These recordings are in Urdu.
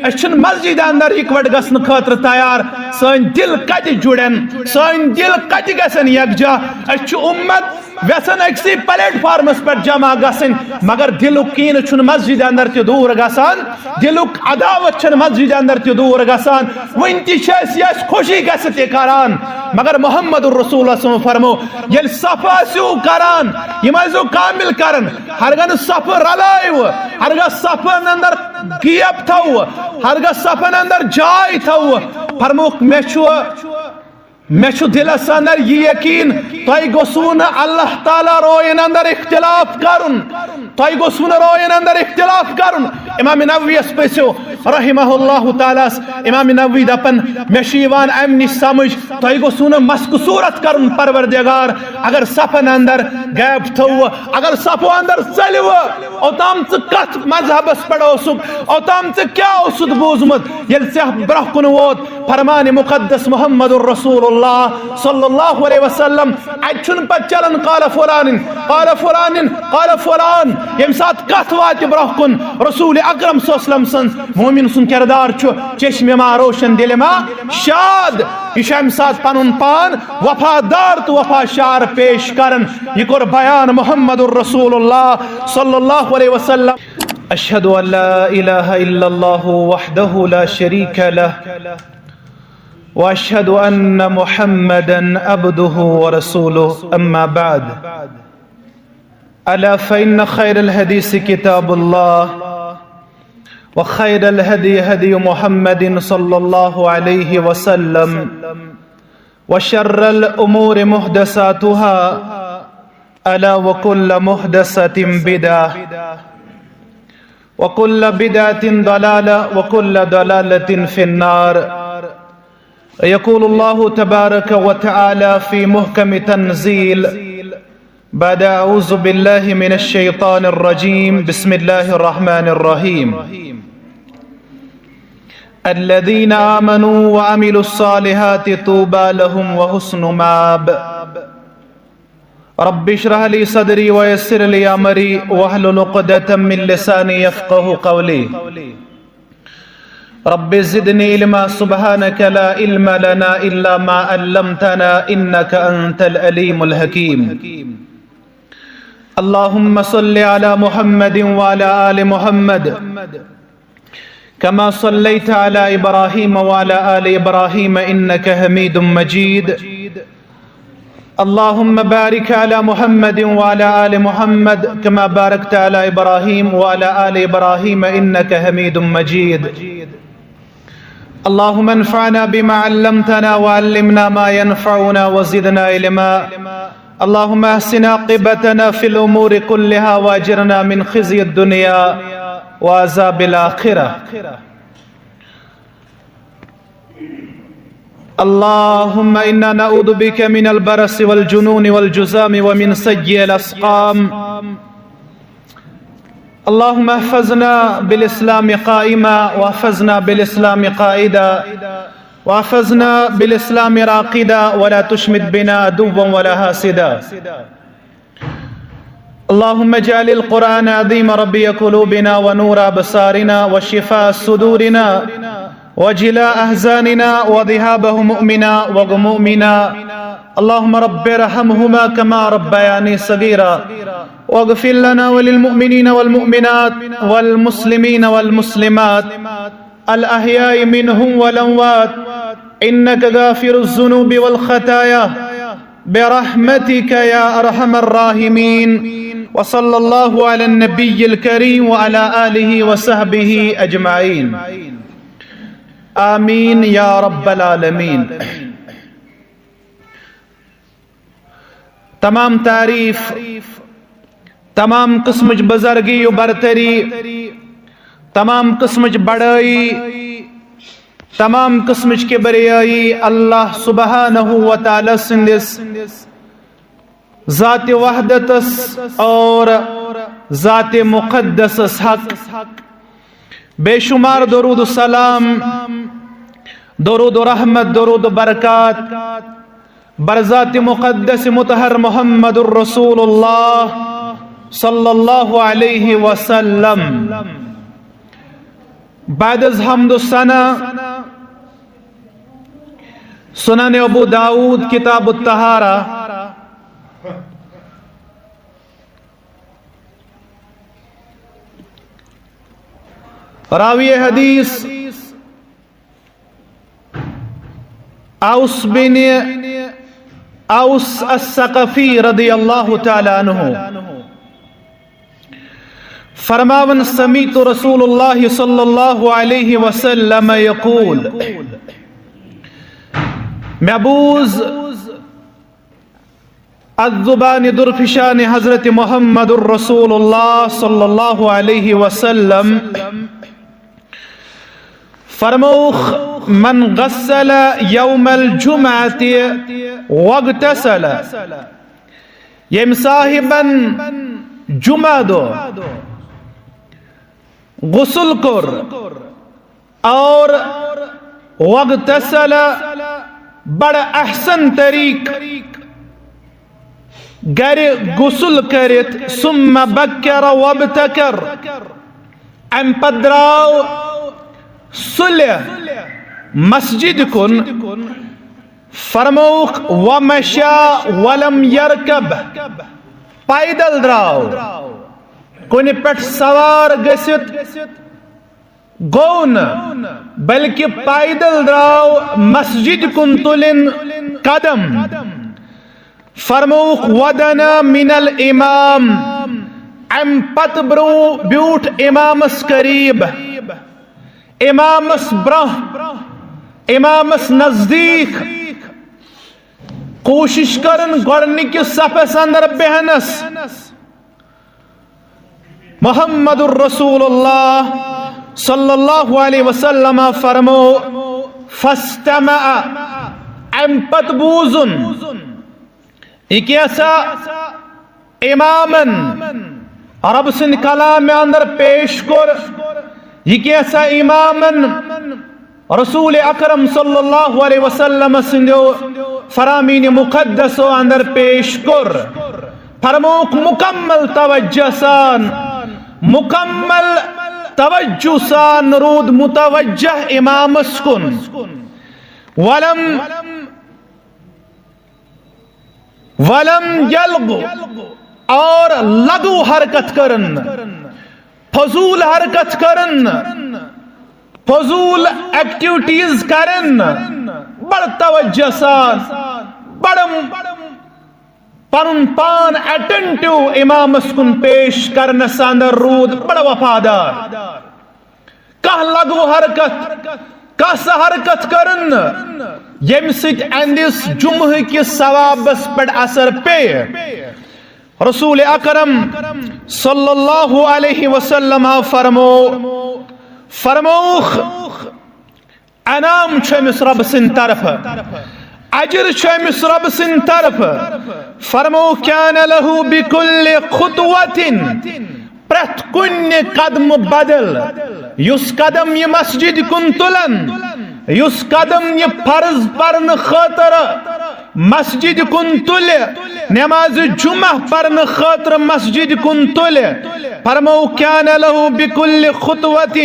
اچھن مسجد اندر اکوٹ گسن خاطر تیار سن دل کت جڑن سن دل کت گسن یکجا اچھ امت ویسن اکسی پلیٹ فارمس پر جمع گسن مگر دلک کین چھن مسجد اندر تی دور گسان دلک عداوت چھن مسجد اندر تی دور گسان ونتی چھس یس خوشی گستے کران مگر محمد الرسول صلی اللہ علیہ وسلم فرمو یل صفا سیو کران یمازو کامل کرن ہرگن صف رلائیو ہرگا صفن اندر گیب تھو ہرگا صفن اندر جائی تھو فرموک میں چھو دلس اندر یہ یقین تائی گسون اللہ تعالی روین اندر اختلاف کرن تائی گسون روین اندر اختلاف کرن امام نووی اس پیسو رحمہ اللہ تعالی امام نووی دپن میں شیوان امنی سمجھ تائی گسون مسک صورت کرن پروردگار اگر صفن اندر غیب تھو اگر صفو اندر چلیو اوتام کت مذہب اس پڑھو سب اوتام کیا اسد بوزمت یل سے برہ کن ووت فرمان مقدس محمد الرسول اللہ صلی اللہ علیہ وسلم اچھن پت چلن قال فلان قال فلان قال فلان یم سات کت وات برہ کن رسول اکرم صلی اللہ علیہ وسلم سن مومن سن کردار چھو چشم ما روشن دل ما شاد یہ ام سات پنن پان وفادار تو وفا شار پیش کرن یہ کور بیان محمد الرسول اللہ صلی اللہ علیہ وسلم اشہد ان لا الہ الا اللہ وحدہ لا شریک لہ واشهد ان محمدا عبده ورسوله اما بعد الا فان خير الحديث كتاب الله وخير الهدي هدي محمد صلى الله عليه وسلم وشر الامور محدثاتها الا وكل محدثة بدعة وكل بدعة ضلالة وكل ضلالة في النار يقول الله تبارك وتعالى في محكم تنزيل بعد أعوذ بالله من الشيطان الرجيم بسم الله الرحمن الرحيم الذين آمنوا وعملوا الصالحات طوبى لهم وحسن مآب رب اشرح لي صدري ويسر لي أمري واحلل عقدة من لساني يفقهوا قولي رب زدني علما سبحانك لا علم لنا إلا ما علمتنا إنك أنت العليم الحكيم اللهم صل على محمد وعلى آل محمد كما صليت على إبراهيم وعلى آل إبراهيم إنك حميد مجيد اللهم بارك على محمد وعلى آل محمد كما باركت على إبراهيم وعلى آل إبراهيم إنك حميد مجيد اللهم انفعنا بما علمتنا وعلمنا ما ينفعنا وزدنا علما اللهم احسن عاقبتنا في الأمور كلها واجرنا من خزي الدنيا وعذاب الآخرة اللهم إنا نعوذ بك من البرص والجنون والجذام ومن سيء الأسقام اللهم احفظنا بالإسلام قائما واحفظنا بالإسلام قائدا واحفظنا بالإسلام راقدا ولا تشمت بنا عدوا ولا حاسدا اللهم اجعل القرآن عظيم ربيع قلوبنا ونور أبصارنا وشفاء صدورنا وجلاء أحزاننا وذهاب همومنا وغمومنا اللهم رب ارحمهما كما ربياني صغيرا واغفر لنا وللمؤمنين والمؤمنات والمسلمين والمسلمات الأحياء منهم والأموات إنك غافر الذنوب والخطايا برحمتك يا أرحم الراحمين وصلى الله على النبي الكريم وعلى آله وصحبه أجمعين آمین یا رب العالمین. تمام تعریف، تمام قسمچ بزرگی و برتری، تمام قسمچ بڑائی، تمام قسمچ کبریائی اللہ سبحانہ و تعالی سندس ذات وحدتس اور ذات مقدس حق. بے شمار درود و سلام، درود و رحمت، درود و برکات برذات مقدس مطہر محمد الرسول اللہ صلی اللہ علیہ وسلم. بعد از حمد و ثنا سنن ابو داود کتاب الطہارہ راوی حدیث اوس بن اوس الثقفی رضی اللہ تعالی عنہ فرماون سمیت رسول اللہ صلی اللہ علیہ وسلم یقول محبوز الزبان درفشان حضرت محمد الرسول اللہ صلی اللہ علیہ وسلم فرموخ من غسل یوم الجمعۃ واغتسل یم صاحبن جمعہ دو غسل کر اور واغتسل بڑا احسن طریق گر غسل کرت ثم بکر وابتکر ام پدراو صلح مسجد کن فرموخ ومشا ولم یرکب پیدل دراو کن پٹ سوار گست گون بلکہ پیدل دراو مسجد کن تلن قدم فرموخ ودنا من الامام ام پت برو بیوٹ امامس قریب امامس برہ امامس نزدیک کوشش کرن گوڑنکی صفحس اندر بہنس محمد الرسول اللہ صلی اللہ علیہ وسلم فرمو فاستمع ام پت بوزن ایک ایسا امامن رب سن کلام اندر پیش کر یہ کیسا امامن رسول اکرم صلی اللہ علیہ وسلم سندو فرامین مقدس اندر پیش کر فرموک مکمل توجہ سان مکمل توجہ سان رود متوجہ امام اسکن ولم یلغو اور لغو حرکت کرن فضول حرکت کرن فضول ایکٹیوٹیز کرن بڑ توجہ سان بڑم پن پان اٹنٹو امام اسکن پیش کرن ساندر رود بڑا وفادار کہ لغو حرکت کہ سا حرکت کرن یم سچ اندس جمعہ کی ثوابس پر اثر پہ رسول اکرم صلی اللہ علیہ وسلم فرموخ انام چھمس رب سن طرف اجر چھمس رب سن طرف فرمو کان لہو بکل خطوت پرت کن قدم بدل یس قدم یہ مسجد کن تلن یس قدم یہ فرض پرن خاطر مسجد کن تل نماز جمعہ پرن خاطر مسجد کن تل فرمو کان لہو بکل خطوت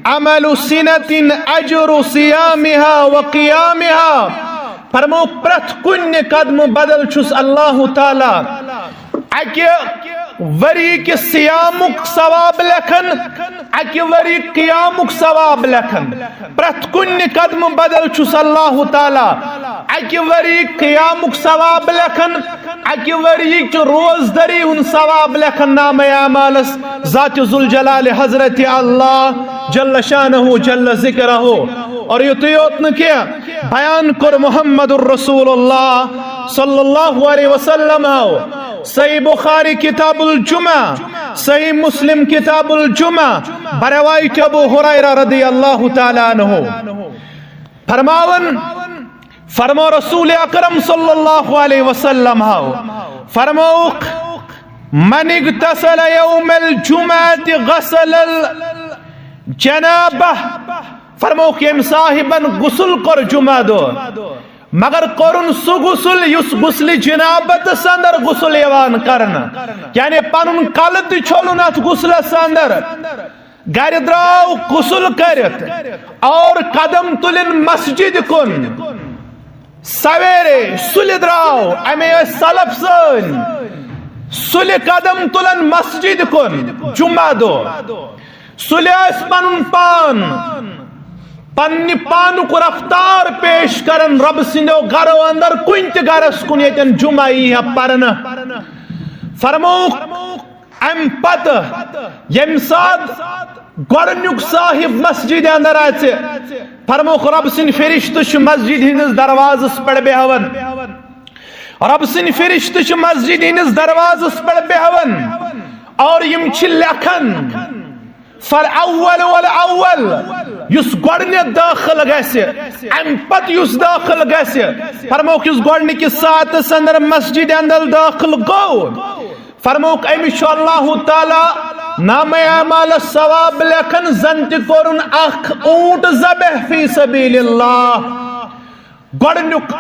عمل سنت اجر صیامها وقیامها فرمو پرت کن قدم بدل چھس اللہ تعالی اکی وری کی سیامک ثواب لکھن اکی وری قیامک ثواب لکھن پرت کن قدم بدل چھس اللہ تعالی اکی وری قیامک ثواب لکھن اکی وری روزدری ان ثواب لکھن نام اعمالس ذات ذوالجلال حضرت اللہ جل شانہ جل ذکرہ اور یہ تو نے کیا بیان کر محمد الرسول اللہ صلی اللہ علیہ وسلم صحیح بخاری کتاب الجمعہ صحیح مسلم کتاب الجمعہ بروایت ابو ہریرہ رضی اللہ تعالی عنہ فرمو رسول اکرم صلی اللہ علیہ وسلم فرموک من اغتسل یوم الجمعۃ غسل الجنابہ فرموک یم صاحبن غسل کر جمعہ دو مگر قرن سو غسل یس غسل جنابت سندر غسل یوان کرنا یعنی پنن کلت چھولن ات غسل سندر گر درو غسل کرت اور قدم تلن مسجد کن سویرے سل درو امی سلف سن سل قدم تلن مسجد کن جمعہ دو سل پن پان پنہ پانک رفتار پیش کرن رب سندو گرو اندر کن تہ گرس کن یتن جمعہ یہ پرن فرموک ام پت یم سات گۄڈنیُک صاحب مسجد اندر آژِ فرموک رب سٕنٛدۍ فرشتہٕ چھِ مسجد ہٕنٛدِس دروازس پٮ۪ٹھ بیہوان رب سٕنٛدۍ فرشتہٕ چھِ مسجد ہٕنٛدِس دروازس پٮ۪ٹھ بیہوان اور یم چھِ لیکھان فالاول والاول یس گۄڈنیتھ داخل گژھِ ام پتہٕ یس داخل گژھِ فرموک یس گۄڈنِکِس ساعتس اندر مسجد اندر داخل گوٚو فرموک امس چھُ اللہ تعالی نام اعمال ثواب لیکھن زن تہ کورن اخ اونٹ ذبح فی سبیل اللہ گۄڈنیُک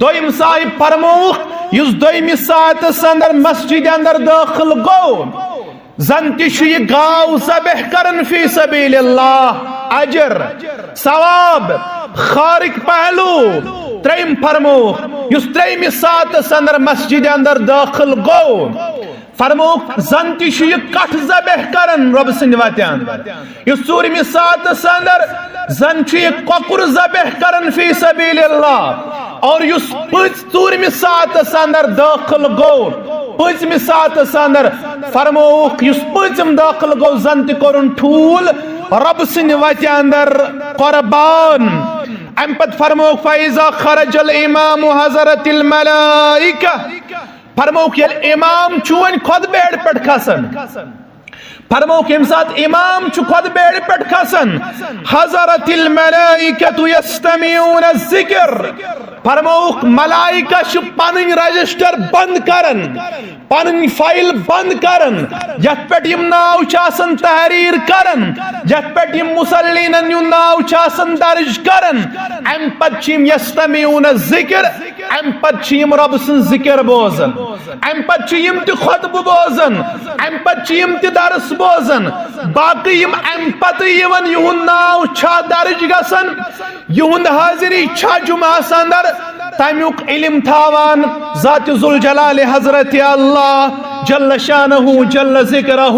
دویم صاحب فرموک یس دویمِس ساعتس اندر مسجد اندر داخل گوٚو زن تہ چھُ یہ گاو ذبح کرن فی سبیل اللہ اجر ثواب خارق پہلو تریم فرموک یس تریمِس ساعتس اندر مسجد اندر داخل گوٚو فرموک زن تہ چھُ یہ کٹھ ذبح کرن رب سٕنٛدِ وتہِ اندر یس ژوٗرمِس ساعتس اندر زن چھُ یہ کۄکُر ذبح کرن فی سبیل اللہ اور یس ژوٗرمِس ساعتس اندر داخل گوٚو پٲنٛژمِس ساعتس اندر فرموک یس پٲنٛژِم داخل گوٚو زن تہ کورُن ٹھوٗل رب سٕنٛدِ وتہِ اندر قربان ام پت فرموک فاذا خرج الامام حضرت الملائکہ فرموک یل امام چھُ وۄنۍ خۄطبہٕ پٮ۪ٹھ کھسان فرموک یم سات امام چھُ خۄطبہٕ پٮ۪ٹھ کھسان حضرت الملائکۃ یستمعون الذکر فرموک ملائکہ چھِ پنٕنۍ رجسٹر بند کران پنٕنۍ فائل بند کران یتھ پٮ۪ٹھ یم ناو چھِ آسان تحریر کران یتھ پٮ۪ٹھ یم مصلینن ہُنٛد ناو چھُ آسان درج کران امہِ پتہٕ چھِ یم یستمعون الذکر امہِ پتہٕ چھِ یم رب سٕنٛز ذکر بوزان امہِ پتہٕ چھِ یم تہِ خطبہٕ بوزان امہِ پتہٕ چھِ یم تہِ درس بوزان باقی یم امہِ پتہٕ یِوان یہُنٛد ناو چھا درج گژھان یہُنٛد حاضری چھا جمعہس اندر تمیُک علم تھاوان ذات ذوالجلال حضرت اللہ جل شانہ جل ذکرہ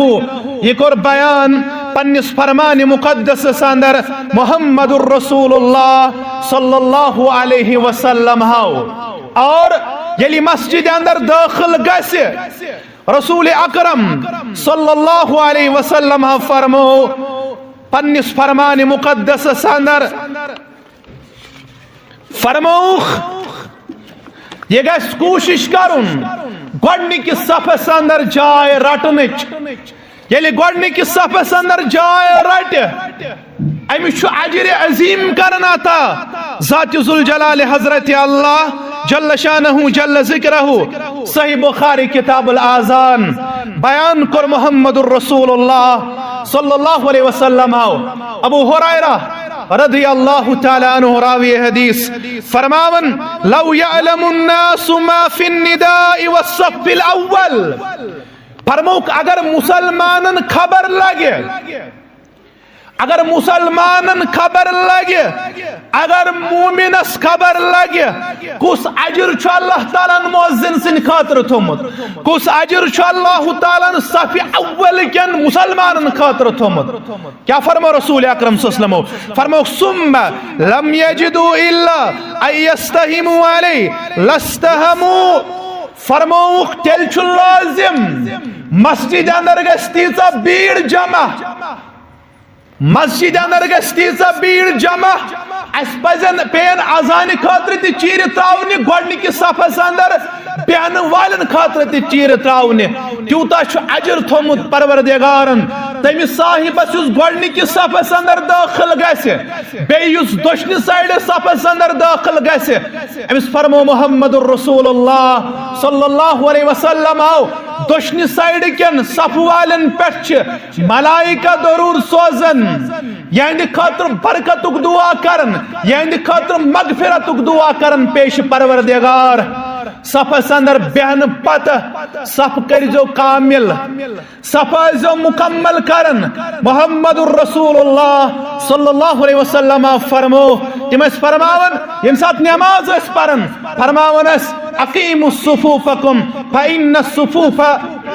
یہ کور بیان پنس فرمان مقدس اندر محمد الرسول اللہ صلی اللہ علیہ وسلم اور یلی مسجد اندر داخل گژھِ رسول اکرم صلی اللہ علیہ وسلم فرمو پنس فرمان مقدس اندر فرموخ یہ گژھِ کوشش کرن گۄڈنِکِس صفس اندر جاے رٹنٕچ ییٚلہِ گۄڈنِکِس صفس اندر جاے رٹہِ امس چھُ اجر عظیم کرن عطا ذات ذوالجلال حضرت اللہ جل شانہ جل ذکرہ صحیح بخاری کتاب الاذان بیان کر محمد الرسول اللہ صلی اللہ علیہ وسلم ابو ہریرہ رضی اللہ تعالی عنہ راوی حدیث فرماون لو یعلم الناس ما فی النداء والصف الاول فرموک اگر مسلمانن خبر لگے اگر مسلمانن خبر لگے اگر مومنس خبر لگے کس اجر چھُ اللہ تعالیٰ مؤذن سٕنٛدِ خٲطرٕ تھوٚمُت کس اجر چھُ اللہ تعالیٰ صف اول کٮ۪ن مسلمانن خٲطرٕ تھوٚمُت کیا فرمو رسول اکرم صلی اللہ علیہ وسلم فرموک ثم لم یجدوا الا ان یستہموا علیہ لاستہموا فرموک تیل چھُ لازم مسجد اندر گژھِ تیٖژاہ بھیڑ جمع مسجد اندر گژھِ تیٖژاہ بھیڑ جمع اس پین اذان خاطر تہ چیٖرِ تراونہِ گۄڈنِکِس صفس اندر بیہن والن خاطر تہ چیٖرِ تراونہِ تیوٗتاہ چھُ اجر تھوٚمُت پروردگارن تٔمِس صاحبس یُس گۄڈنِکِس صفس اندر داخل گژھِ بیٚیہِ یُس دٔچھنہِ سایڈٕ صفس اندر داخل گژھِ أمِس فرمو محمد الرسول اللہ صلی اللہ علیہ وسلم دٔچھنہِ سایڈٕ کٮ۪ن صف والٮ۪ن پٮ۪ٹھ چھِ ملائکہ ضروٗر سوزان یہندِ خٲطرٕ برکتُک دعا کرن یہندِ خٲطرٕ مغفرتُک دعا کرن پیش پروردگار صفس اندر بہن پتہ صف کرزو کامل صف ازو مکمل کرن محمد الرسول اللہ صلی اللہ علیہ وسلم فرمو تم اس فرماون یم سات نماز اس پرن فرماون اس اقیموا صفوفکم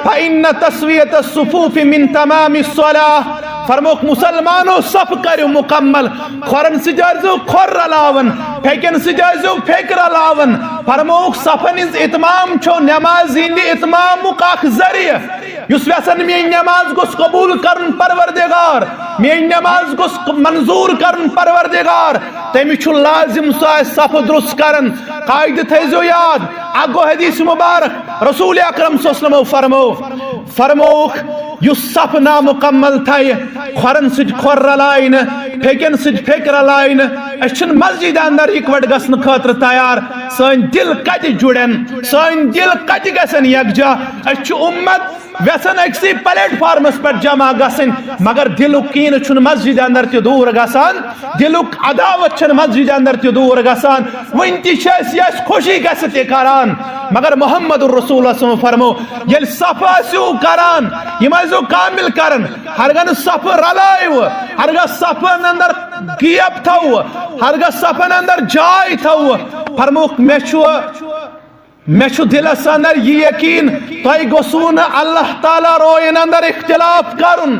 فإن تسویت الصفوف من تمام الصلاة فرموک مسلمانو صف کرو مکمل کھورن سجازو کھور رلاون پھیکن سجازو پھیک رلاون فرموک صفن از اتمام چھو نماز ہندی اتمامک اخ ذریعہ یس ویسن میں نماز گوس قبول کرن پروردگار میں نماز گوس منظور کرن پروردگار تمی چھو لازم سا صف درست کرن قائد تھیزو یاد اگو حدیث مبارک رسول اکرم صلی اللہ علیہ وسلم فرموک یس صف نامکمل تھائی کھورن سج کھور رلائن پھیکن سج پھیک رلائن اچھن مسجد اندر اکوٹ گسن خاطر تیار سن دل کت جڑن سن دل کت گسن یکجا اچھ امت ویسن اکسی پلیٹ فارمس پر جمع گسن مگر دلک کین چھن مسجد اندر تی دور گسان دلک عداوت چھن مسجد اندر تی دور گسان ونتی چھس یس خوشی گستے کران مگر محمد الرسول اللہ صلی اللہ علیہ وسلم فرمو یل صفا سیو کران یمازو کامل کرن ہرگن صف رلائیو ہرگا صفن اندر گیب تھو ہرگا صفن اندر جائی تھو فرموک میچو دلس اندر یہ یقین تائی گسون اللہ تعالی روین اندر اختلاف کرن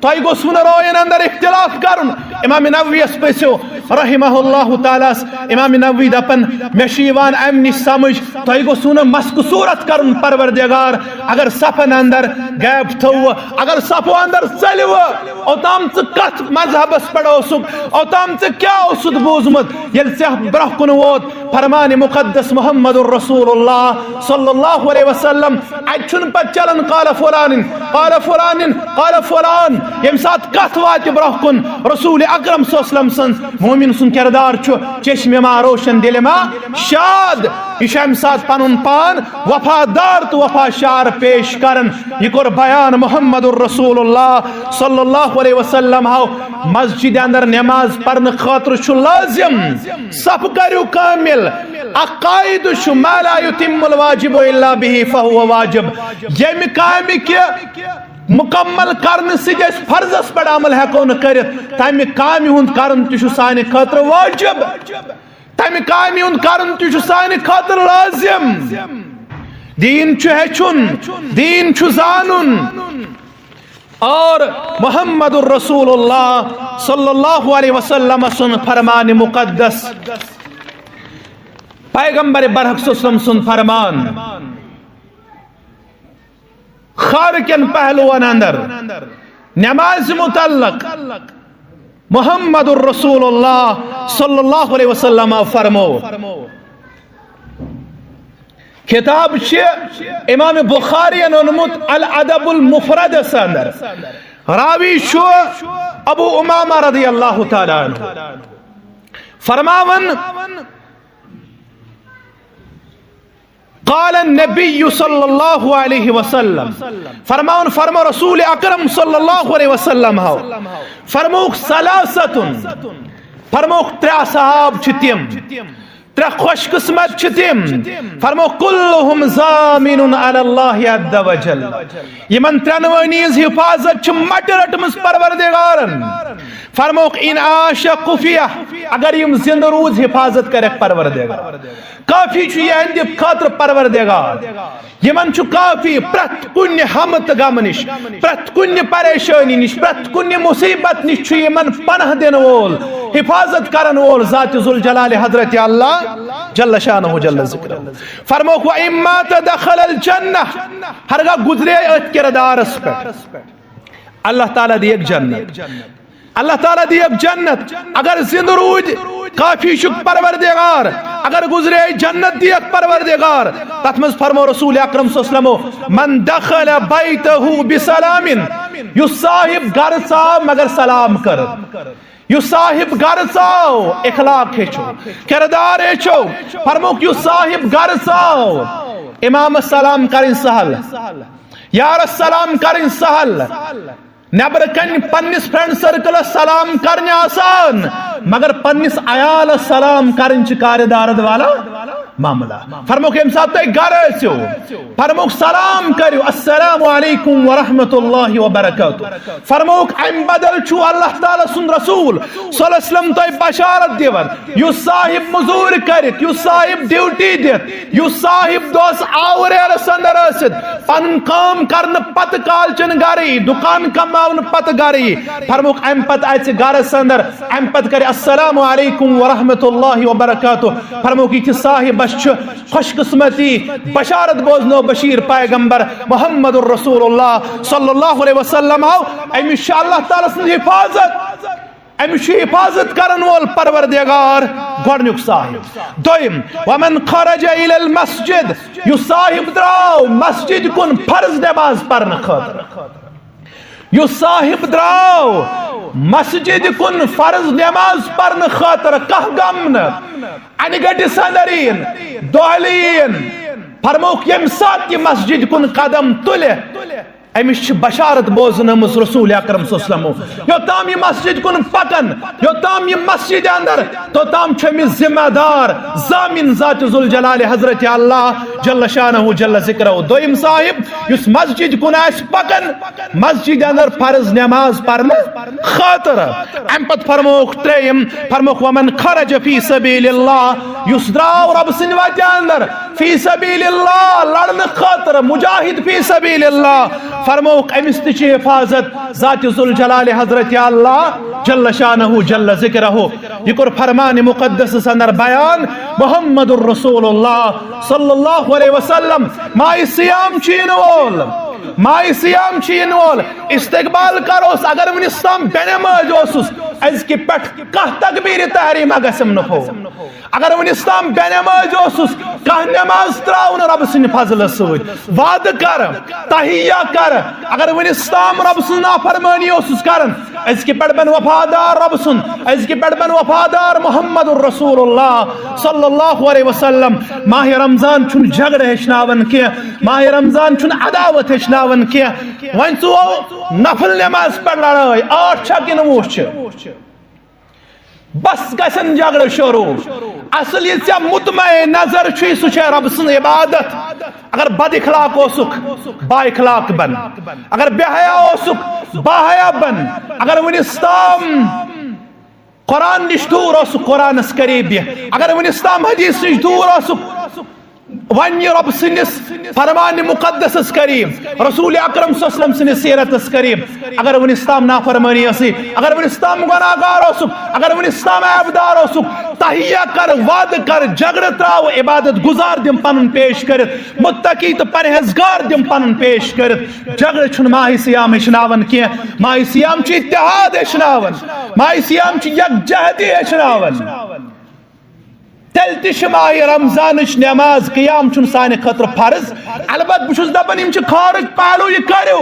تائی گسون روین اندر اختلاف کرن امام نووی اس پیسو رحمہ اللہ تعالی امام نووی دپن میشیوان امنی سمجھ تائی گسون مسک صورت کرن پروردگار اگر صفن اندر غیب تھو اگر صفو اندر چلیو اوتام کت مذہب اس پڑھو سک اوتام کیا اسد بوزمت یل سے برہ کن ووت فرمان مقدس محمد الرسول اللہ صلی اللہ علیہ وسلم اچھن پر چلن قال فلان قال فلان قال فلان یم سات کت وات برہ کن رسول اکرم صلی اللہ علیہ وسلم سن مومن سن کردار چھو چشم ما روشن دل ما شاد یہ ام سات پنن پان وفادار تو وفا شار پیش کرن یہ کور بیان محمد الرسول اللہ صلی اللہ علیہ وسلم ہو مسجد اندر نماز پڑھن خاطر چھو لازم صف کرو کامل عقائد شو ما لا يتم الواجب الا به فهو واجب یم کام کی مکمل کرن سجس فرضس پر عمل ہیکون کرت تم کام ہند کرن تشو سان خاطر واجب تم کام ہند کرن تشو سان خاطر لازم دین چھ ہچن دین چھ زانن اور محمد الرسول اللہ صلی اللہ علیہ وسلم سن فرمان مقدس پیغمبر برحق صلی اللہ علیہ وسلم سن فرمان خارکن پہلوان اندر نماز متعلق محمد الرسول اللہ صلی اللہ علیہ وسلم فرمو کتاب امام بخاری انمت الادب المفرد اندر راوی شو ابو امامہ رضی اللہ تعالی عنہ فرماون قال النبی صلی اللہ علیہ وسلم فرماون فرما رسول اکرم صلی اللہ علیہ وسلم فرموک سلاستن فرموک تریا صحاب چھتیم تریا خوش قسمت چھتیم فرمو کلہم زامن علی اللہ عز و جل یمن ترنوانیز حفاظت چھ مٹ رٹمس پروردگارن فرموک ان عاش قفیہ اگر یم زند روز حفاظت کرک پروردگار کافی چھو یہ اندب خاطر پروردگار یمن چھو کافی پرت کن حمت غم نش پرت کن پریشانی نش پرت کن مصیبت نش چھو یمن پناہ دن وول حفاظت کرن وول ذات ذوالجلال حضرت اللہ جل شانہ جل ذکر فرموک و امات دخل الجنہ ہرگاہ گزرے ات کردارس پر اللہ تعالیٰ دی ایک جنت اللہ تعالیٰ دی ایک جنت اگر زند رود کافی شک پروردگار اگر گزرے جنت دی ایک پروردگار تتمز فرمو رسول اکرم صلی اللہ علیہ وسلم من دخل بیتہو بسلام یو صاحب گھر صاحب مگر سلام کر یو صاحب گھر صاحب اخلاق ہے چھو کردار ہے چھو فرموک یو صاحب گھر صاحب امام السلام کریں سہل یار السلام کریں سہل نبر کن پنس فرینڈ سرکل سلام کرنے آسان مگر پنس عیال سلام کرن چھ کار دارد والا معاملہ فرموک یم سات تو گھر ٲسِو فرموک سلام کریو السلام علیکم ورحمۃ اللہ وبرکاتہ فرموک ام بدل چھو اللہ تعالی سن رسول صلی اللہ علیہ وسلم تو بشارت دیون یس صاحب مزور کرت یس صاحب ڈیوٹی دت یس صاحب دوس آوریرس اندر ٲسِتھ پن کام کرن پت کالچن گری دکان کماون پت گری فرموک ام پت اژِ گرس اندر ام پت کر السلام علیکم ورحمۃ اللہ وبرکاتہ فرموک یہ صاحب خوش قسمتی بشارت بوزنو بشیر پیغمبر محمد الرسول اللہ صلی اللہ علیہ وسلم آو امس اللہ تعالی سن حفاظت امس حفاظت کرن وول پروردگار گۄڈنیُک صاحب دویم ومن خرج الى المسجد یُس صاحب درٛاو مسجد کُن فرض نماز پرنہٕ خٲطرٕ یُس صاحب درٛاو مسجد کن فرض نماز پرن خاطر کھ غم انہ گٹس اندر یین دہلی فرموک یم سات یہ مسجد کن قدم تلے امس بشارت بوزن رسول اکرم صلی اللہ علیہ وسلم یوتام یہ مسجد کن پکن یوتام یہ مسجد اندر توتام امس ذمہ دار ضامن ذات ذوالجلال حضرت اللہ جل شانہ جل ذکرہ دویم صاحب یس مسجد کن آس پکن مسجد اندر فرض نماز پرن خاطر ام پت فرموک تریم فرموک ومن خرج فی سبیل اللہ یس دراو رب سن وتہ اندر فی سبیل اللہ لڑن خاطر مجاہد فی سبیل اللہ فرموک امس تچ حفاظت ذات ذوالجلال حضرت اللہ جل شانہ جل ذکرہ یہ کور فرمان مقدس اندر بیان محمد الرسول اللہ صلی اللہ علیہ وسلم ماہ سیام چین وول ماہ سیام چین وول استقبال کروس اگر ونس تام بے نماز اوسس ازکہ پٹھ کانٛہہ تکبیر تحریمہ گژھم نہ ہو اگر ونس تام بے نماز اوسس کانٛہہ نماز تراون رب سن فضل ست وعدہ کر تحیہ کر اگر ونس تام رب سن نافرمانی اوسس کرن ازکہ پٹھ بن وفادار رب سن ازکہ پٹھ بن وفادار محمد الرسول اللہ صلی اللہ علیہ وسلم ماہ رمضان چھن جھگڑ ہچناون کی ماہ رمضان چھن عداوت ہچناون کی ون ژو نفل نماز پڑھ لڑائی 8 چھا کن 9 بس گژھن جھگڑ شروع اصل یہ ژےٚ مطمئن نظر چھُے سُہ چھے رب سٕنٛز عبادت اگر بد اخلاق اوسُکھ با اخلاق بن اگر بے حیا اوسُکھ با حیا بن اگر ونس تام قرآن نش دور اوسُکھ قرآنس قریب اگر ونس تام حدیث نش دور اوسُکھ ون یہ رب سنس فرمان مقدس قریب رسول اکرم صلی اللہ علیہ وسلم سنس سیرتس قریب اگر ونس تام نافرمانی اسی اگر ونس تام گناہگار اوسُکھ اگر ونس تام عیبدار اوسُکھ تحیہ کر وعدہ کر جھگڑ تراو عبادت گزار دم پنن پیش کرت متقی تو پرہیزگار دم پنن پیش کرت جھگڑ چھن ماہ سیام ہچناون کی ماہ سیام چھ اتحاد ہچناون ماہ سیام چھ یکجہتی ہچناون تیل تش ماہ رمضان نماز قیام چھن سانہ خطر فرض البت بہت دپان یم خارج پہلو یہ کرو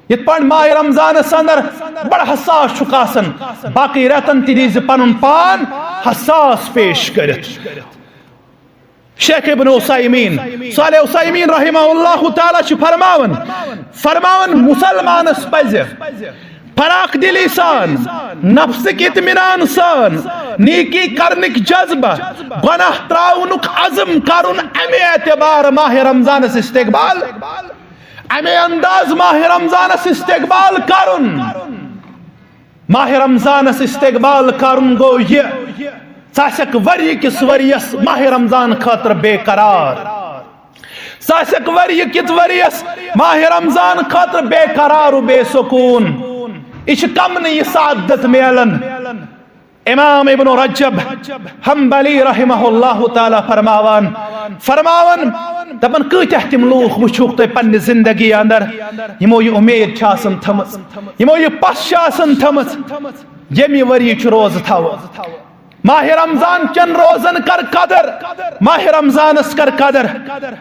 یت پہ ماہ رمضان اندر بڑا حساس چھک آسان باقی رتن تہ دیز پن پان حساس پیش کرت شیخ ابن عثیمین صالح عثیمین رحمہ اللہ تعالی فرماون مسلمانس پز فراق دلی سان نفس کی اطمینان سان نیکی کرنک جذبہ گناہ تراؤنک عزم کرن امی اعتبار ماہ رمضان سے استقبال امی انداز ماہ رمضان سے استقبال کرن ماہ رمضان سے استقبال کرن گو یہ ساسک وری کس وریس ماہ رمضان خاطر بے قرار ساسک وری کت وریس ماہ رمضان خاطر بے قرار و بے سکون اس کم نے یہ سعادت میلن امام ابن رجب حنبلی رحمہ اللہ تعالی فرماون دپن کتہ تم لوگ وچھوک تو پنہ زندگی اندر یمو یہ امید چھاسن تھمت یمو یہ پس چھاسن تھمت یمی وری چھ روز تھو ماہ رمضان چن روزن کر قدر ماہ رمضان اس کر قدر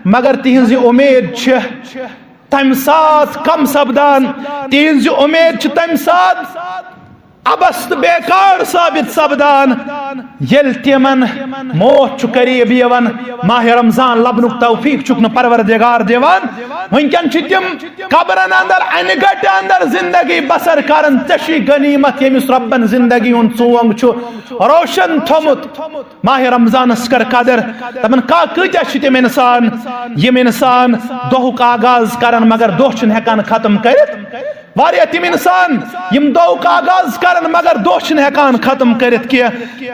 مگر تہنز امید چھ تم سات کم سپدان تہنز امید چھ تم سات ابست بیکار ثابت سپدان یل تمن موت قریب یوان ماہ رمضان لبنک توفیق چک پروردگار دیوان ونکن تم قبرن اندر ان گٹ اندر زندگی بسر کرن تشی غنیمت یمس ربن زندگی ہن ژونگ چھ روشن تھومت ماہ رمضان کر قدر تمن کا کتیا تم انسان یم انسان دہک آغاز کرن مگر دہ چھ ہیکان ختم کرت واریاہ تم انسان یم دہک آغاز کرن مگر دہ چھ ہیکان ختم کرت کی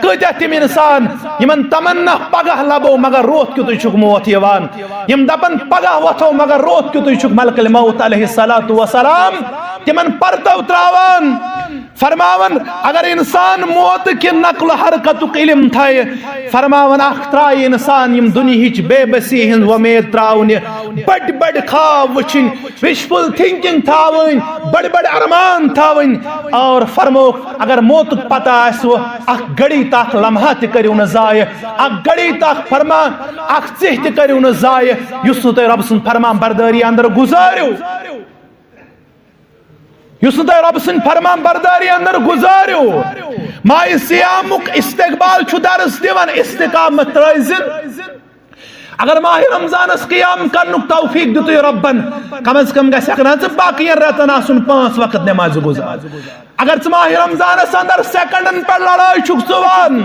کتیا تم انسان یمن تمنا پگہ لبو مگر روت کیتو چھک موت یوان یم دپن پگہ وتھو مگر روت کیتو چھک ملک الموت علیہ الصلوۃ والسلام تمن پرتو تراوان فرماون اگر انسان موت کی نقل حرکت علم تھائے فرماون اخ ترائی انسان یم دنیاہچ بے بسی ہند ومید تراؤن بڑ بڑ خواب وچن وشفل تھنکنگ تھاون بڑ بڑ ارمان تھاون اور فرموک اگر موت پتہ آسو اخ گڑی تاک لمحہ تہ کریو نہ ضائع اخ گڑی تاک فرمان اخ ژہ تہ کریو نہ ضائع یس تہ رب سن فرمان برداری اندر گزارو یس تہ رب سن فرمان برداری اندر گزارو ماہ سیامک استقبال چھ درس دیوان استقامت روزن اگر ماہ رمضان اس قیام کرنک توفیق دیتو ربن کم از کم گژھِ نا ژٕ باقین رتن آسن 5 وقت نماز گزار اگر ژٕ ماہ رمضان اندر سیکنڈن پہ لڑائی چھک ژوان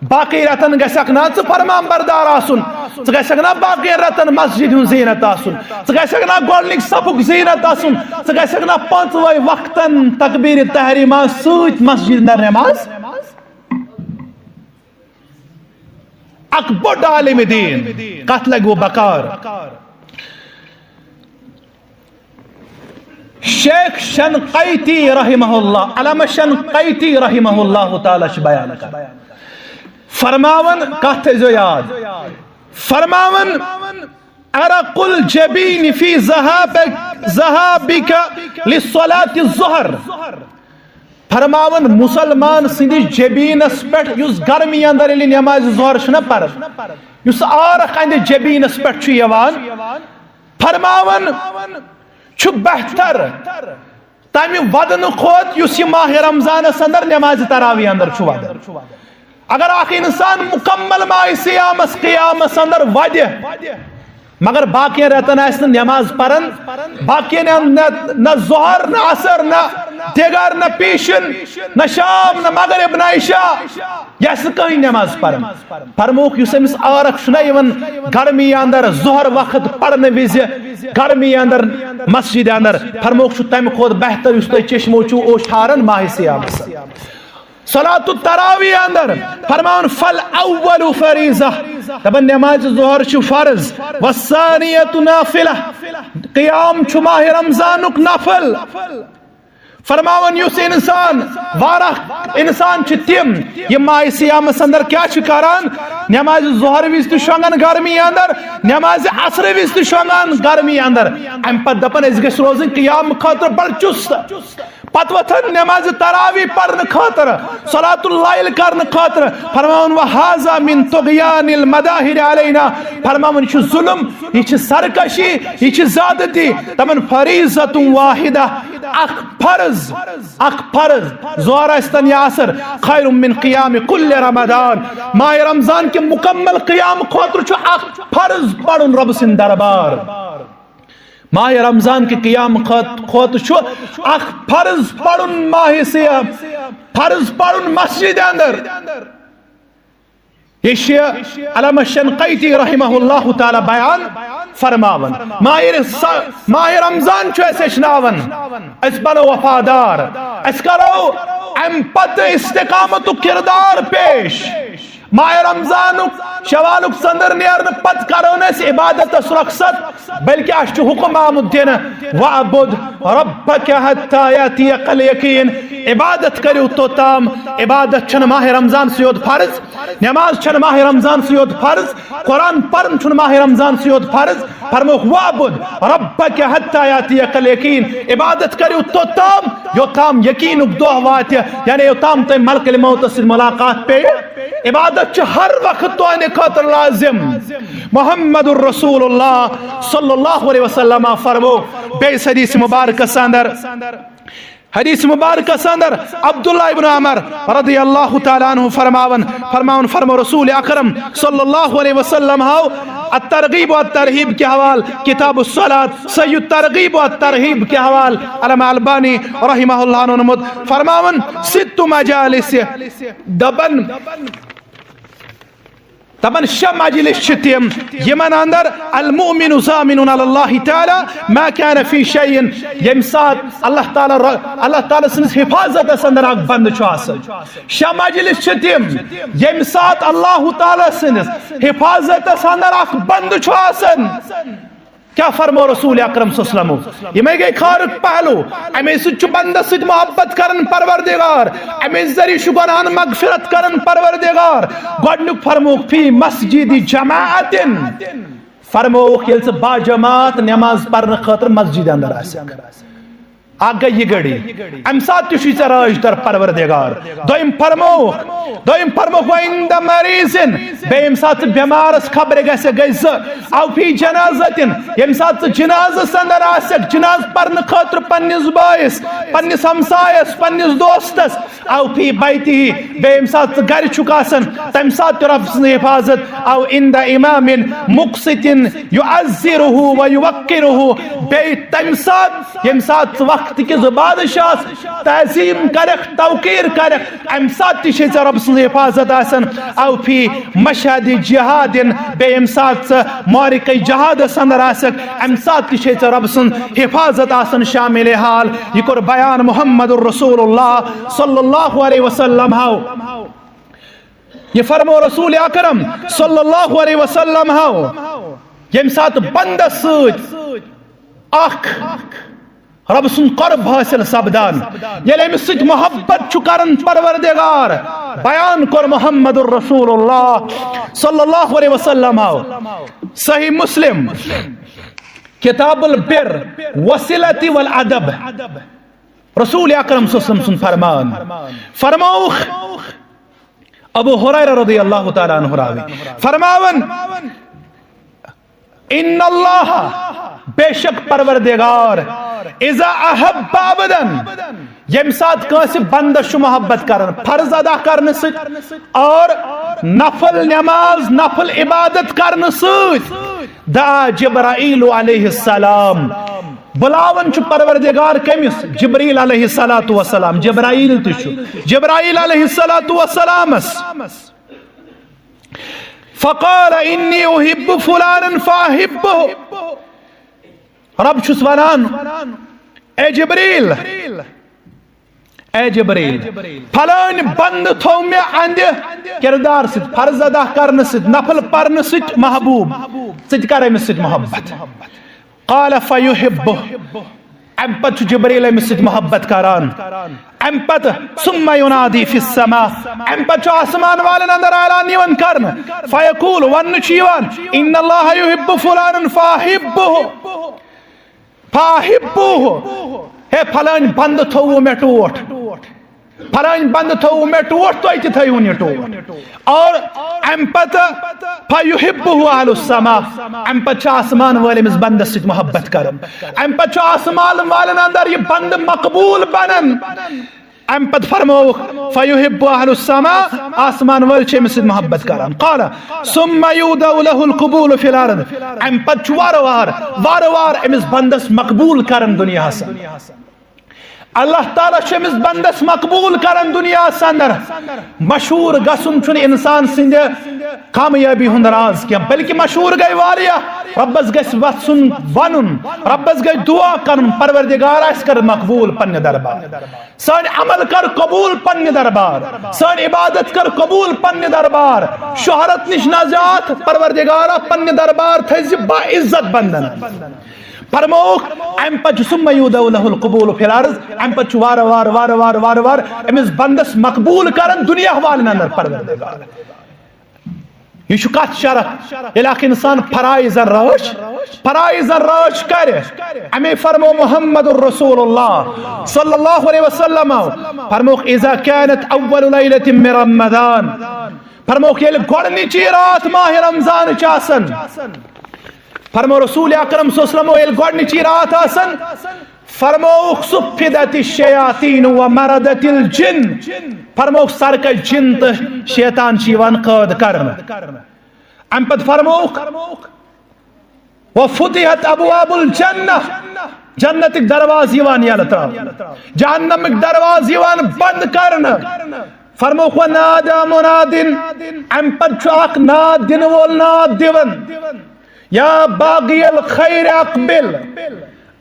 باقی رتن گژھِ نا ژٕ فرمان بردار آسن ژٕ گژھِ نا باقی رتن مسجد ہن زینت آسن ژٕ گژھِ نا گۄڈنِک صفُک زینت آسن ژٕ گژھِ نا 5 وقتن تکبیر تحریمہ سۭتۍ مسجد اندر نماز اک بڑ عالم دین کت لگو بکار شیخ شنقیطی رحمہ اللہ علامہ شنقیطی رحمہ اللہ تعالی چھ بیان کر فرماون کت جو یاد فرماون عرق الجبین فی ذہابک للصلاة الظہر فرماون مسلمان سندی جبینس پہ اس گرمی اندر یلی نماز ظہر چھنا پر اس آرخ اند جبینس پہ چھ یوان فرماون چھ بہتر تمہ ودن کھوت اس یہ ماہ رمضان اندر نماز تراویح اندر چھ ودن اگر اخ انسان مکمل ماہ سیامس قیامس اندر ودہ مگر باقی رتن آسن نماز پرن باقی نہ ظہر نہ عصر نہ دیگر نہ پیشن نہ شام نہ مغرب نہ عشاء یس کہیں نماز پرن فرموک یس امس آرک چھنا یوان گرمی اندر ظہر وقت پڑھنے وز گرمی اندر مسجد اندر فرموک چھ تمہ کھوت بہتر یس تہ چشمو چھ اوشارن ماہ سیامس صلاة التراویح اندر فرمان فل اول فریضہ دبن نماز ظہر چھ فرض والثانیۃ نافلہ قیام چھ ماہ رمضانک نفل فرماون یس انسان وارہ انسان چھ تم یہ ماہ سیامس اندر کیا چھ کران نماز ظہر وز تہ شونگان گرمی اندر نماز عصر وز تہ شونگان گرمی اندر ام پتہ دپن اس گژھِ روزن قیام خاطر بڑ چست پت وتھن نماز تراویح پڑھن خاطر صلاۃ اللیل کرن خاطر فرماون وہذا من طغیان المداہر علینا فرماون یہ ظلم یہ سرکشی یہ زیادتی تمن فریضۃ واحدہ اخ فرض ظہر استن یا عصر خیر من قیام کل رمضان ماہ رمضان کے مکمل قیام خاطر چھ اخ فرض پڑھن رب سن دربار ماہ رمضان کے قیام خاطر چھ اخ فرض پڑھن ماہ سیام فرض پڑھن مسجد اندر یہ علامہ شنقیطی رحمہ اللہ تعالی بیان فرماون ماہ رمضان چھ اس اشناون اس بنو وفادار اس کرو ام پت استقامت کردار پیش ماہ رمضان شوالک سندر نیرن پت کرو نس عبادت رخصت بلکہ اس حکم آمد دین وعبد ربک حتی یاتیک الیقین عبادت کریو تو تام عبادت چھن ماہ رمضان سیود فرض نماز چھن ماہ رمضان سیود فرض قرآن پرن چھن ماہ رمضان سیود فرض فرموک وعبد ربک حتی یاتیک الیقین عبادت کریو تو تام یو تام یقینک دہ وات یعنی یو تام تے ملک الموت سے ملاقات پہ عبادت ہر وقت تو آنے خاطر لازم محمد الرسول اللہ صلی اللہ علیہ وسلم فرمو بے حدیث مبارک ساندر حدیث مبارکہ اندر عبداللہ ابن عمر رضی اللہ تعالیٰ عنہ فرمو رسول اکرم صلی اللہ علیہ وسلم ہاو الترغیب و الترہیب کے حوال کتاب الصلاة صحیح الترغیب و الترہیب کے حوال علامہ البانی رحمہ اللہ نمود فرماون ست مجالس دبن شہ مجلس چھتیم یمن اندر المؤمن ضامن علی اللہ تعالی ما کان فی شیئن یم سات اللہ تعالی سنس حفاظت اندر اک بند چھو آسن شہ مجلس چھتیم یم سات اللہ تعالی سنس حفاظت اندر اک بند چھو آسن کیا فرمو رسول اکرم صلی اللہ علیہ وسلم یہ میں گئی خارق پہلو امی سچ بندہ سچ محبت کرن پروردگار امی ذریع شگنان مغفرت کرن پروردگار گوڑنک فرمو فی مسجد جماعت فرمو یل سے با جماعت نماز پڑھنے خاطر مسجد اندر آسک آگے یہ گڑی ام ساتھ تشوی سے راج در پروردگار دویم فرمو وَإِنْدَ مَرِيزٍ بے ام ساتھ بیمارس خبر گیسے گیز او فی جنازتن یم ساتھ جناز سندر آسک جناز پرن خاطر پنیز بائس پنیز ہمسائس پنیز دوستس او فی بیتی بے ام ساتھ گر چکاسن تم ساتھ رب سے حفاظت او اند امام مقصتن یعذرہو ویوکرہو بے تم ساتھ یم ساتھ وقت کہ بادشاہ تعظیم کرک توقیر کرک ام سات تشی رب سن حفاظت آسن او فی مشہد جہاد بے ام سات مارک جہاد اندر آسک ام سات تشی رب سن حفاظت آسن شامل حال یہ کر بیان محمد الرسول اللہ صلی اللہ علیہ وسلم ہاو یہ فرمو رسول اکرم صلی اللہ علیہ وسلم ہاو یم سات بندہ سوچ اخ رب سن قرب حاصل سبدان یلی امس سچ محبت چکرن پروردگار بیان کر محمد الرسول اللہ صلی اللہ علیہ وسلم صحیح مسلم کتاب البر وصلت والعدب رسول اکرم صلی اللہ علیہ وسلم فرمان فرموخ ابو ہریرہ رضی اللہ تعالیٰ عنہ راوی فرماون ان اللہ بے شک پروردگار اذا احب عبدن یم ساتھ کانسی بندش محبت کرن فرض ادا کرن ست اور نفل نماز نفل عبادت کرن ست دعا جبرائیل علیہ السلام بلاون چھ پروردگار کمس جبریل علیہ السلام جبرائیل تشو جبرائیل علیہ السلام فقال انی احب فلانا فاحبه رب چھس ونان اے جبریل فلان بند تھو میں اند کردار ست فرض ادا کرن ست نفل پرن ست محبوب ست کر امس ست محبت قال فیحبه ام پت جبریل امس ست محبت کران ام پت ثم ینادی فی السماء ام پت آسمان والن اندر اعلان یون کرن فیقول ون چیوان ان اللہ یحب فلانا فاحبوه ہے پھلان بند تھو میں ٹوٹ پھلان بند تھو میں ٹوٹ تو ایتی تھیون یہ ٹوٹ اور ام پت فیحبوه اہل السماء ام پت آسمان والے مز بند ست محبت کرن ام پت آسمان والن اندر یہ بند مقبول بنن ام پت فرمو فیحب اہل السماء آسمان والے چھ مز محبت کرن قال ثم یودع له القبول فی الارض ام پت وار امس بندس مقبول کرن دنیا سے اللہ تعالیٰ شمس بندس مقبول کرن دنیا سندر مشہور گسن چن انسان سند کامیابی ہند راز کیا بلکہ مشہور گئی واریا ربس گس وسن ونن ربس گئی دعا کرن پروردگار اس کر مقبول پن دربار سان عمل کر قبول پن دربار سان عبادت کر قبول پن دربار شہرت نش نجات پروردگار پن دربار تھز با عزت بندن فرموک ام پت ثم یودع له القبول فی الارض ام پت وار امس بندس مقبول کرن دنیا والن اندر پروردگار یہ کت شرف یلاک انسان فرائضن روش کر امی فرمو محمد الرسول اللہ صلی اللہ علیہ وسلم فرموک اذا كانت اول لیلت من رمضان فرموک یل گوڑنچی رات ماہ رمضان چاسن فرمو رسول اکرم صلی اللہ علیہ وسلم یل گوڑنچی رات آسن فرموک صفدت الشیاطین و مردت الجن فرموک سرک جن تو شیطان چیوان قید کرن ام پت فرموک وفتحت ابواب الجنہ جنت دروازی یوان یلترا جہنم دروازی یوان بند کرن فرموک و نادا منادن ام پت چاک ناد دن وول ناد دیون یا باغی الخیر اقبل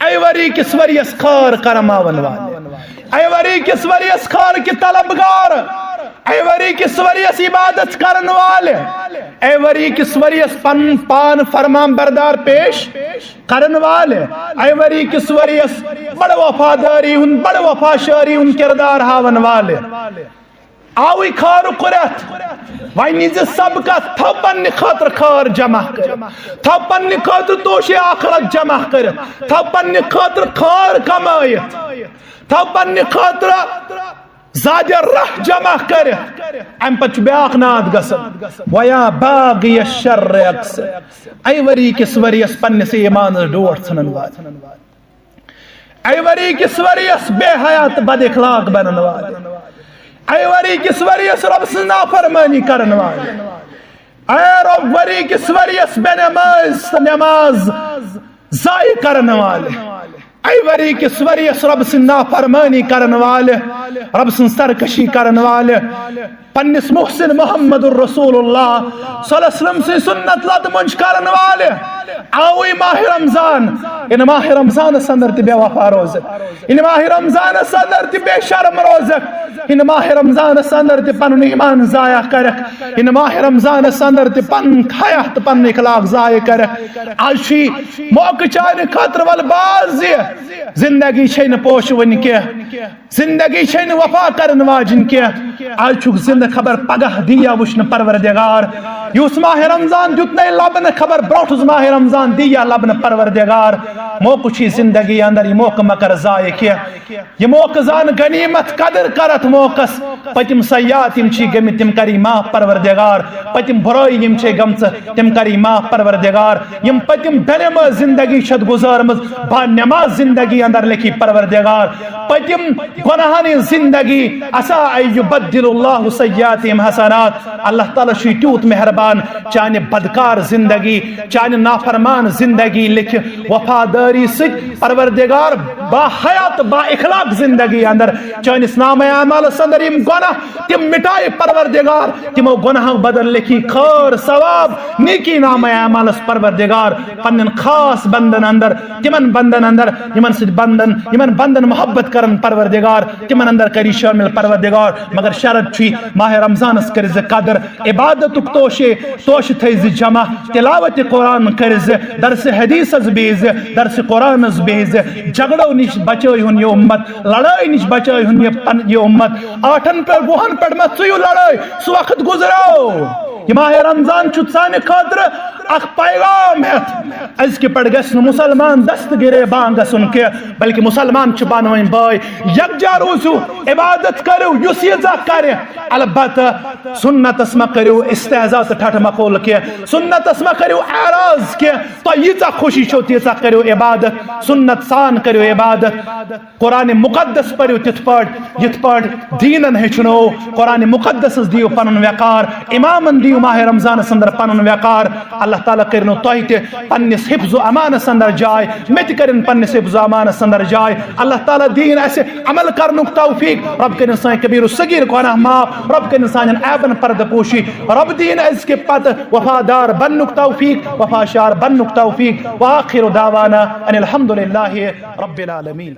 اے وری کس وریس خار کرماون والے اے وری کس وریس خار کی طلبگار اے وری کس وریس عبادت کرن والے اے وری کس وریس پان فرمان بردار پیش کرن والے اے وری کس وریس بڑ وفاداری ہن بڑ وفاشاری ہن کردار ہاون والے آوی خار قرت وائنی زی سب کا تھو پنی خاطر خار جمع کر تھو پنی خاطر توشی آخرت جمع کر تھو پنی خاطر خار کمائیت تھو پنی خاطر زاج رح جمع کر ام پچ بیاق ناد گسن ویا باغی الشر اکسر ای وری کس وری اس پنی سے ایمان ڈوڑ سنن والے ای وری کس وری اس بے حیات بد اخلاق بنن والے اے وری کس وریس رب سے نافرمانی کرن والے اے رب وری کس وریس بے نماز ضائع کرن والے اے وری کس وریس رب سے نافرمانی کرن والے رب سے سرکشی کرن والے پنس محسن محمد الرسول اللہ صلی اللہ علیہ وسلم سے سنت لد منج کرن والے آوی ماہ رمضان ان ماہ رمضان سندر تی بے وفا روزک ان ماہ رمضان سندر تی بے شرم روزک ان ماہ رمضان سندر تی پن ایمان ضائع کرک ان ماہ رمضان سندر تی پن حیات پن اخلاق ضائع کرک آشی موقع چاہنے خطر والباز زندگی چھین پوش ون کے زندگی چھین وفا کرن واجن کے آج چک زند خبر پگہ دیا وشن پروردگار یوس ماہ رمضان جتنے لبن خبر بروٹز ماہ رمضان دیا لبن پروردگار موقع چی زندگی اندر یہ موقع مکر ضائع کیا یہ موقع زان غنیمت قدر کرت موقع پتم سیات یم چی گمی تم کری ماہ پروردگار پتم برائی یم چی گمچ تم کری ماہ پروردگار یم پتم دنم زندگی شد گزارمز با نماز زندگی اندر لکھی پروردگار پتم گناہانی زندگی اسا ایبدل اللہ سیاتیم حسنات اللہ تعالی شی تیوت مہربان چانے بدکار زندگی چانے نافرمان زندگی لکھ وفاداری سچ پروردگار با حیات با اخلاق زندگی اندر چانے نام اعمال سندر یم گناہ تم مٹائے پروردگار تمو گناہ بدل لکھی خیر ثواب نیکی نام اعمال پروردگار پنن خاص بندن اندر تمن بندن اندر یمن بندن محبت کرن پروردگار تمن اندر کری شامل پروردگار مگر شرط چی ماہ رمضان اس کرز قدر عبادت توش تھیز جمع تلاوت قرآن کرز درس حدیث از بیز درس قرآن از بیز جگڑو نش بچائی ہن یہ امت لڑائی نش بچائی ہن یہ امت آٹھن پر وہن پر مت سیو لڑائی سو وقت گزراؤ یہ ماہ رمضان چتسان خاطر اخ پیغام ہے از کے پڑ گس مسلمان دست گرے بانگ سن کے بلکہ مسلمان چھپان ہوئیں بائی یکجا روزو عبادت کرو یسیزہ کرے البتہ سنت اسما کرو استہزاء ٹھٹ مقول کے سنت اسما کرو اعراض کے تو یہ خوشی چھوتی سا کرو عبادت سنت سان کرو عبادت قرآن مقدس پڑھو تت پڑھ یت پڑھ دینن ہچنو قرآن مقدس دیو پنن وقار امامن دیو ماہ رمضان سندر پنن وقار اللہ تعالیٰ کرنو توہیت پنس حفظ و امان سندر جائے مت کرن پنس حفظ و امان سندر جائے اللہ تعالیٰ دین ایسے عمل کرنک توفیق رب کرن سائن کبیر و صغیر گناہ معاف رب کرن سائن عیبن پرد پوشی رب دین از کے پت وفادار بنک توفیق وفاشار بنک توفیق وآخر دعوانا ان الحمدللہ رب العالمین.